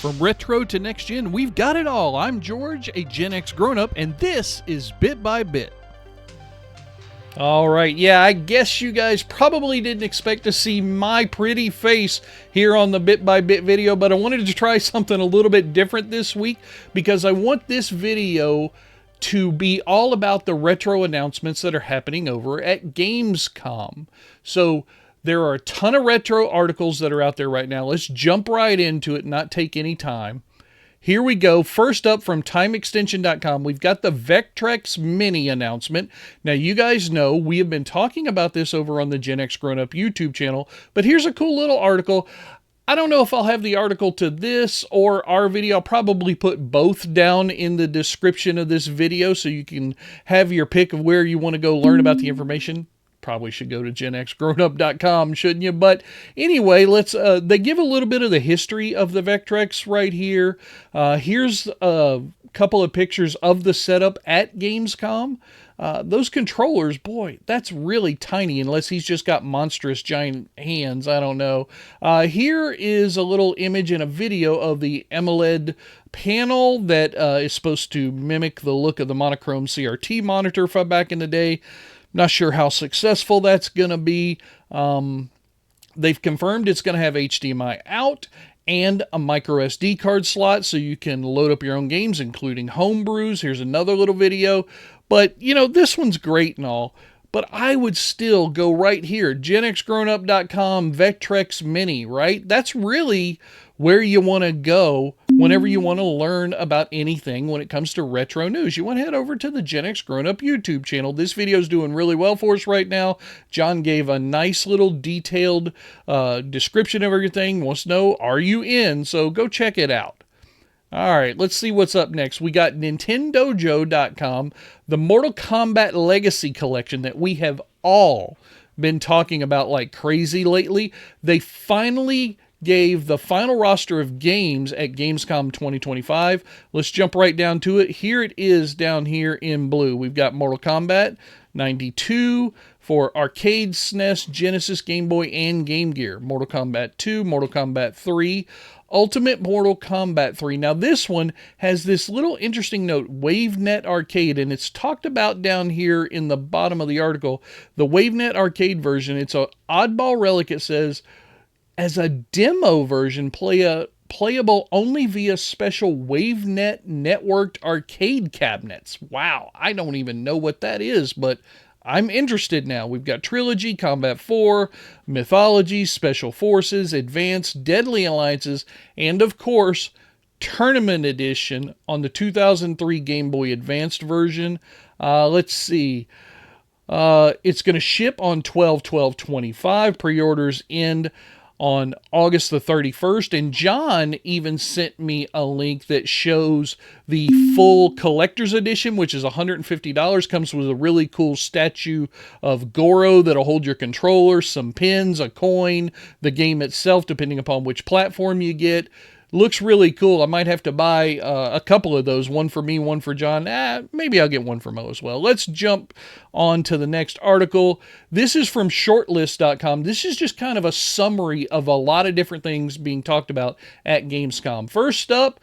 From retro to next gen, we've got it all. I'm George, a Gen X grown-up, and this is Bit by Bit. Alright, yeah, I guess you guys probably didn't expect to see my pretty face here on the Bit by Bit video, but I wanted to try something a little bit different this week because I want this video to be all about the retro announcements that are happening over at Gamescom. So there are a ton of retro articles that are out there right now. Let's jump right into it and not take any time. Here we go. First up from TimeExtension.com, we've got the Vectrex Mini announcement. Now, you guys know we have been talking about this over on the GenXGrownUp YouTube channel, but here's a cool little article. I don't know if I'll have the article to this or our video. I'll probably put both down in the description of this video so you can have your pick of where you want to go learn about the information. Probably should go to GenXGrownUp.com, shouldn't you? But anyway, let's. They give a little bit of the history of the Vectrex right here. Here's a couple of pictures of the setup at Gamescom. Those controllers, boy, that's really tiny unless he's just got monstrous giant hands. I don't know. Here is a little image and a video of the AMOLED panel that is supposed to mimic the look of the monochrome CRT monitor from back in the day. Not sure how successful that's going to be. They've confirmed it's going to have HDMI out and a micro SD card slot so you can load up your own games, including homebrews. Here's another little video. But, you know, this one's great and all. But I would still go right here, GenXGrownUp.com, Vectrex Mini, right? That's really where you want to go whenever you want to learn about anything when it comes to retro news. You want to head over to the GenXGrownUp YouTube channel. This video is doing really well for us right now. John gave a nice little detailed description of everything. Wants to know, are you in? So go check it out. All right, let's see what's up next. We got Nintendojo.com, the Mortal Kombat Legacy Kollection that we have all been talking about like crazy lately. They finally gave the final roster of games at Gamescom 2025. Let's jump right down to it. Here it is down here in blue. We've got Mortal Kombat 92 for arcade, SNES, Genesis, Game Boy, and Game Gear. Mortal Kombat 2, Mortal Kombat 3, Ultimate Mortal Kombat 3. Now this one has this little interesting note, WaveNet Arcade, and it's talked about down here in the bottom of the article. The WaveNet Arcade version, it's an oddball relic, it says, as a demo version, playable only via special WaveNet networked arcade cabinets. Wow, I don't even know what that is, but I'm interested now. We've got Trilogy, Combat 4, Mythology, Special Forces, Advanced, Deadly Alliances, and of course, Tournament Edition on the 2003 Game Boy Advanced version. Let's see. It's going to ship on 12/12/25. Pre-orders end on August the 31st, and John even sent me a link that shows the full collector's edition, which is $150, comes with a really cool statue of Goro that'll hold your controller, some pins, a coin, the game itself, depending upon which platform you get. Looks really cool. I might have to buy a couple of those, one for me, one for John. Maybe I'll get one for Mo as well. Let's jump on to the next article. This is from shortlist.com. This is just kind of a summary of a lot of different things being talked about at Gamescom. First up,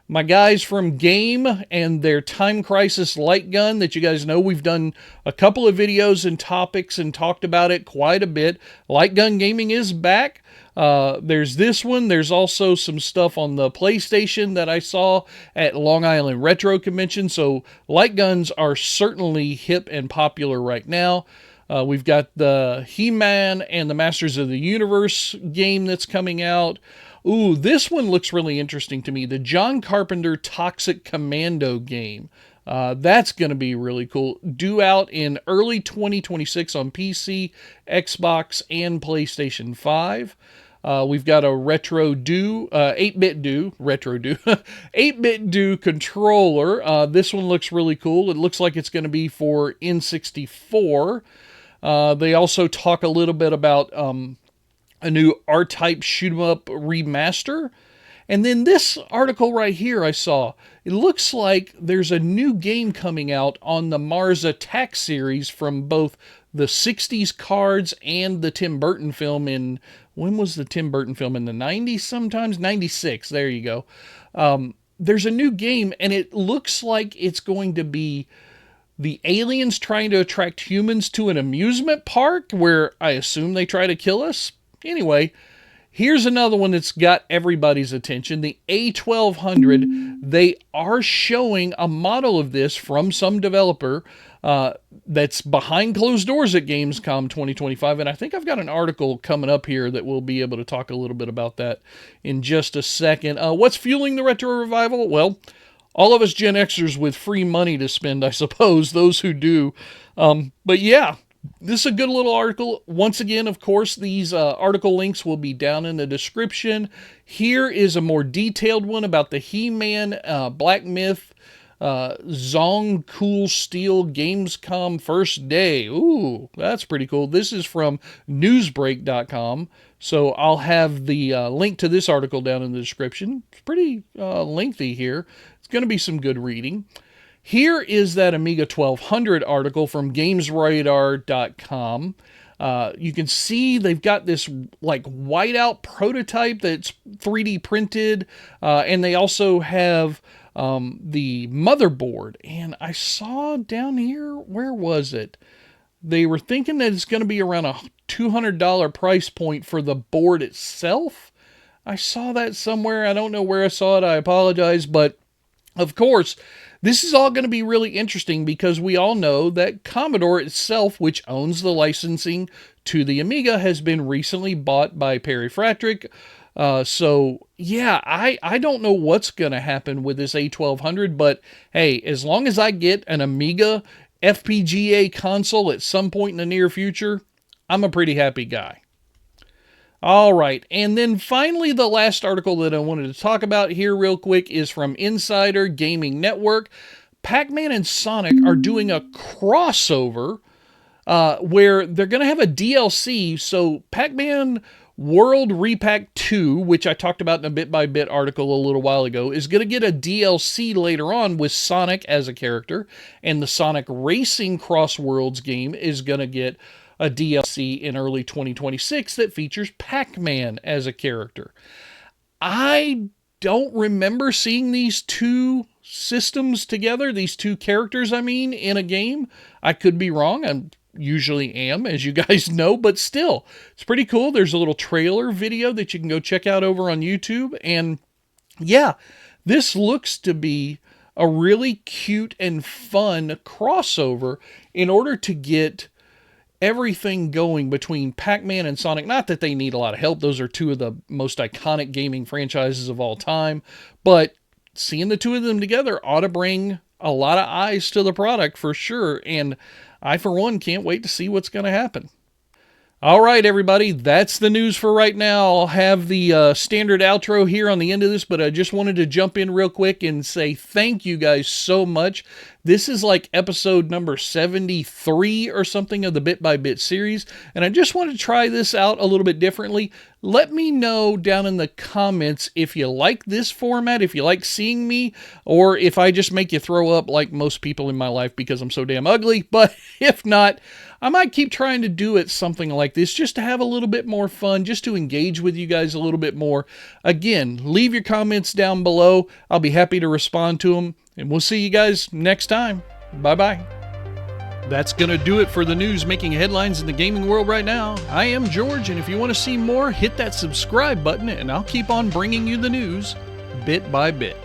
my guys from Game and their Time Crisis light gun that you guys know. We've done a couple of videos and topics and talked about it quite a bit. Light gun gaming is back. There's this one. There's also some stuff on the PlayStation that I saw at Long Island Retro Convention. So light guns are certainly hip and popular right now. We've got the He-Man and the Masters of the Universe game that's coming out. Ooh, this one looks really interesting to me. The John Carpenter Toxic Commando game. That's going to be really cool. Due out in early 2026 on PC, Xbox, and PlayStation 5. We've got a Retro Do, 8-bit Do, Retro Do, 8-bit Do controller. This one looks really cool. It looks like it's going to be for N64. They also talk a little bit about a new R-Type shoot-'em-up remaster. And then this article right here I saw, it looks like there's a new game coming out on the Mars Attack series from both the 60s cards and the Tim Burton film in, when was the Tim Burton film? In the 90s sometimes? 96, there you go. There's a new game, and it looks like it's going to be the aliens trying to attract humans to an amusement park where I assume they try to kill us. Anyway, here's another one that's got everybody's attention. The A1200. They are showing a model of this from some developer that's behind closed doors at Gamescom 2025. And I think I've got an article coming up here that we'll be able to talk a little bit about that in just a second. What's fueling the retro revival? Well, all of us Gen Xers with free money to spend, I suppose, those who do. But yeah, this is a good little article. Once again, of course, these article links will be down in the description. Here is a more detailed one about the He-Man, Black Myth, Zong Cool Steel Gamescom first day. Ooh, that's pretty cool. This is from newsbreak.com. So I'll have the link to this article down in the description. It's pretty lengthy here. It's going to be some good reading. Here is that Amiga 1200 article from GamesRadar.com. You can see they've got this like whiteout prototype that's 3D printed, and they also have the motherboard. And I saw down here, where was it? They were thinking that it's going to be around a $200 price point for the board itself. I saw that somewhere. I don't know where I saw it. I apologize. But of course, this is all going to be really interesting because we all know that Commodore itself, which owns the licensing to the Amiga, has been recently bought by Perry Fratrick. So yeah, I don't know what's going to happen with this A1200, but hey, as long as I get an Amiga FPGA console at some point in the near future, I'm a pretty happy guy. All right, and then finally the last article that I wanted to talk about here real quick is from Insider Gaming Network. Pac-Man and Sonic are doing a crossover where they're going to have a DLC. So Pac-Man World Repack 2, which I talked about in a bit-by-bit article a little while ago, is going to get a DLC later on with Sonic as a character, and the Sonic Racing Crossworlds game is going to get a DLC in early 2026 that features Pac-Man as a character. I don't remember seeing these two systems together, these two characters, I mean, in a game. I could be wrong. I usually am, as you guys know, but still, it's pretty cool. There's a little trailer video that you can go check out over on YouTube. And yeah, this looks to be a really cute and fun crossover in order to get everything going between Pac-Man and Sonic. Not that they need a lot of help. Those are two of the most iconic gaming franchises of all time. But seeing the two of them together ought to bring a lot of eyes to the product for sure. And I, for one, can't wait to see what's going to happen. All right, everybody, that's the news for right now. I'll have the standard outro here on the end of this, but I just wanted to jump in real quick and say thank you guys so much. This is like episode number 73 or something of the Bit by Bit series, and I just wanted to try this out a little bit differently. Let me know down in the comments if you like this format, if you like seeing me, or if I just make you throw up like most people in my life because I'm so damn ugly. But if not, I might keep trying to do it something like this just to have a little bit more fun, just to engage with you guys a little bit more. Again, leave your comments down below. I'll be happy to respond to them, and we'll see you guys next time. Bye-bye. That's going to do it for the news making headlines in the gaming world right now. I am George, and if you want to see more, hit that subscribe button, and I'll keep on bringing you the news bit by bit.